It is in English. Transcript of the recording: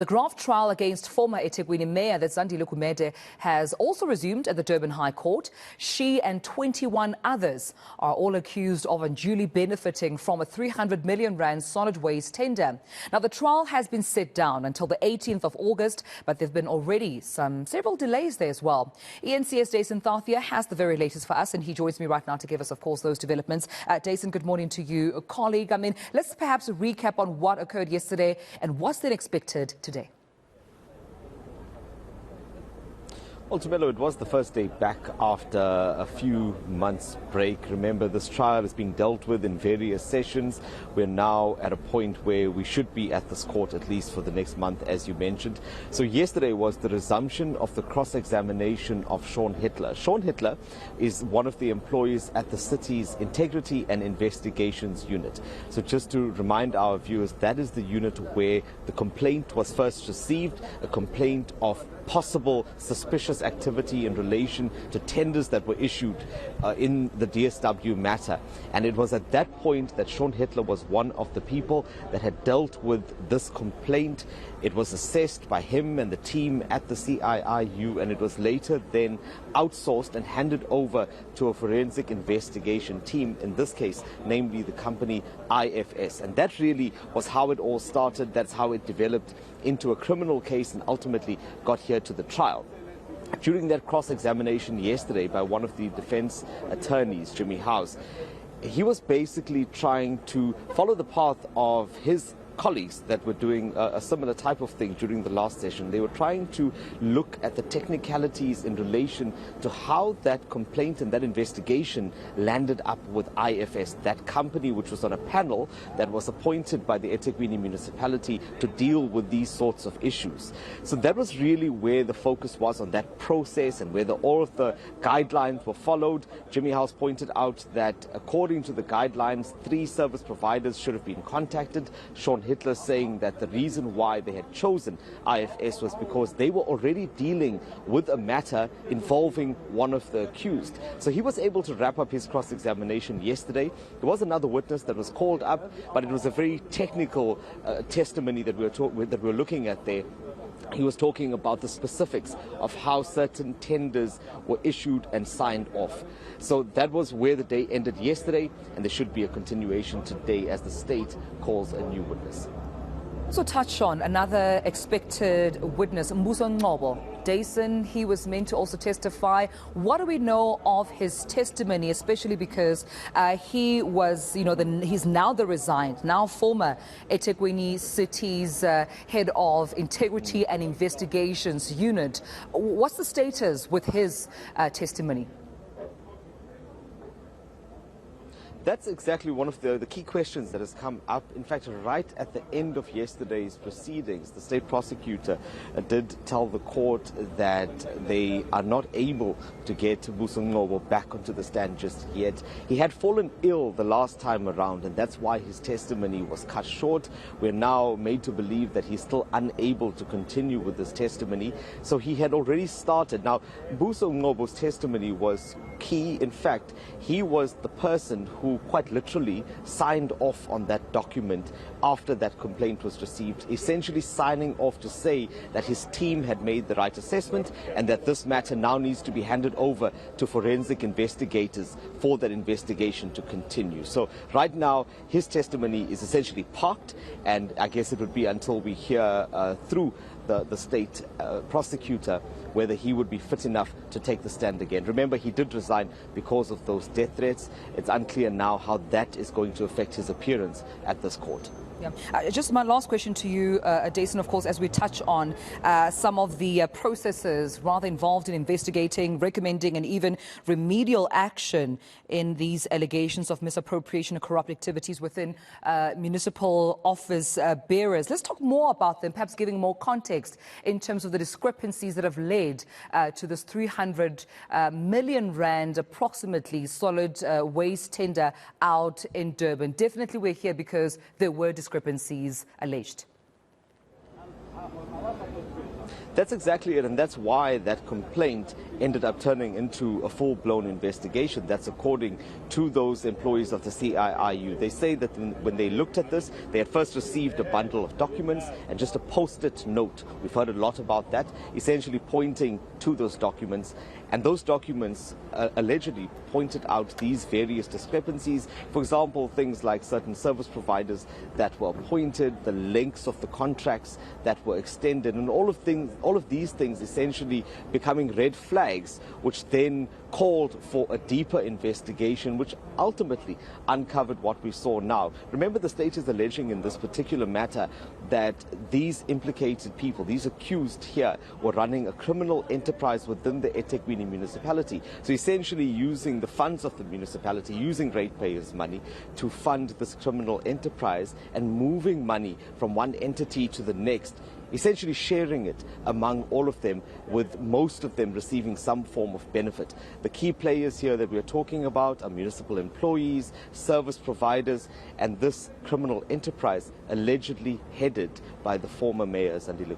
The graft trial against former eThekwini Mayor Zandile Gumede has also resumed at the Durban High Court. She and 21 others are all accused of unduly benefiting from a 300 million rand solid waste tender. Now, the trial has been set down until the 18th of August, but there have been already several delays there as well. ENC's Dasen Thathiah has the very latest for us, and he joins me right now to give us, of course, those developments. Dasen, good morning to you, a colleague. Let's perhaps recap on what occurred yesterday and what's then expected today. Well, Tumelo, it was the first day back after a few months' break. Remember, this trial is being dealt with in various sessions. We're now at a point where we should be at this court at least for the next month, as you mentioned. So yesterday was the resumption of the cross-examination of Shaun Hitler. Shaun Hitler is one of the employees at the city's Integrity and Investigations Unit. So just to remind our viewers, that is the unit where the complaint was first received, a complaint of possible suspicious activity in relation to tenders that were issued in the DSW matter. And it was at that point that Shaun Hitler was one of the people that had dealt with this complaint. It was assessed by him and the team at the CIIU, and it was later then outsourced and handed over to a forensic investigation team, in this case, namely the company IFS. And that really was how it all started. That's how it developed into a criminal case and ultimately got here to the trial. During that cross-examination yesterday by one of the defense attorneys, Jimmy House, he was basically trying to follow the path of his colleagues that were doing a similar type of thing during the last session. They were trying to look at the technicalities in relation to how that complaint and that investigation landed up with IFS, that company which was on a panel that was appointed by the eThekwini municipality to deal with these sorts of issues. So that was really where the focus was, on that process and whether all of the guidelines were followed. Jimmy House pointed out that according to the guidelines, 3 service providers should have been contacted. Shaun Hitler saying that the reason why they had chosen IFS was because they were already dealing with a matter involving one of the accused. So he was able to wrap up his cross-examination yesterday. There was another witness that was called up, but it was a very technical testimony that we were looking at there. He was talking about the specifics of how certain tenders were issued and signed off. So that was where the day ended yesterday, and there should be a continuation today as the state calls a new witness. So touch on another expected witness, Ngcobo. Dasen, he was meant to also testify. What do we know of his testimony, especially because he was, he's now the resigned, now former eThekwini City's head of Integrity and Investigations Unit. What's the status with his testimony? That's exactly one of the key questions that has come up. In fact, right at the end of yesterday's proceedings, the state prosecutor did tell the court that they are not able to get Ngcobo back onto the stand just yet. He had fallen ill the last time around, and that's why his testimony was cut short. We're now made to believe that he's still unable to continue with his testimony. So he had already started. Now, Ngcobo's testimony was key. In fact, he was the person who quite literally signed off on that document after that complaint was received, essentially signing off to say that his team had made the right assessment and that this matter now needs to be handed over to forensic investigators for that investigation to continue. So right now his testimony is essentially parked, and I guess it would be until we hear through the state prosecutor whether he would be fit enough to take the stand again. Remember, he did resign because of those death threats. It's unclear now how that is going to affect his appearance at this court. Yeah. Just my last question to you, Dasen, of course, as we touch on some of the processes rather involved in investigating, recommending and even remedial action in these allegations of misappropriation and corrupt activities within municipal office bearers. Let's talk more about them, perhaps giving more context in terms of the discrepancies that have led to this 300 million rand approximately solid waste tender out in Durban. Definitely we're here because there were discrepancies alleged. That's exactly it, and that's why that complaint ended up turning into a full-blown investigation. That's according to those employees of the CIIU. They say that when they looked at this, they had first received a bundle of documents and just a post-it note. We've heard a lot about that, essentially pointing to those documents. And those documents allegedly pointed out these various discrepancies. For example, things like certain service providers that were appointed, the lengths of the contracts that were extended, and all of these things essentially becoming red flags, which then called for a deeper investigation, which ultimately uncovered what we saw now. Remember, the state is alleging in this particular matter that these implicated people, these accused here, were running a criminal enterprise within the eThekwini municipality. So essentially using the funds of the municipality, using ratepayers' money to fund this criminal enterprise and moving money from one entity to the next, essentially sharing it among all of them, with most of them receiving some form of benefit. The key players here that we're talking about are municipal employees, service providers, and this criminal enterprise allegedly headed by the former mayor, Zandile.